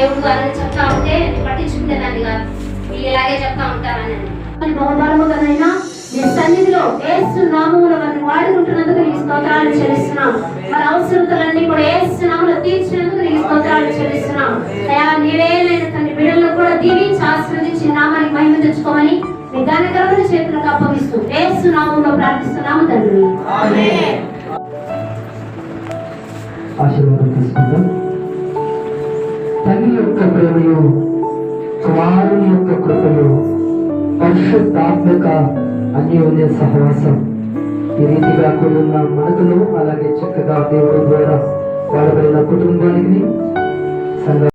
దేవుడు అని చెప్తా ఉంటే పట్టించుకునేదాన్ని కాదు. వీళ్ళు ఇలాగే చెప్తా ఉంటారని బహుబలముగానైనా నీ సన్నిధిలో యేసు నామములో వారిని వాడుకుంటున్నందుకు నీకు స్తోత్రాలు చెల్లిస్తున్నాం. వారి అవసరతలన్నీ కూడా యేసు నామములో తీర్చినందుకు నీకు స్తోత్రాలు చెల్లిస్తున్నాం. అయ్యా నీవేనైనా తండ్రి బిడ్డలను కూడా దీవించి ఆశీర్వదించి నామానికి మహిమ తెచ్చుకోమని నీ ఘనకరమైన చేతులకు అప్పగిస్తూ యేసు నామములో ప్రార్థిస్తున్నాము తండ్రి. ఆమేన్. ఆశీర్వాదం తీసుకుందాం. తండ్రి యొక్క ప్రేమయు కుమారుని యొక్క కృపయు పరిశుద్ధాత్మక అన్యోన్య సహవాసం ఈ రీతిగా కూడి ఉన్న మనకును అలాగే చక్కగా దేవుడి ద్వారా వాడబడిన కుటుంబానికి సంఘ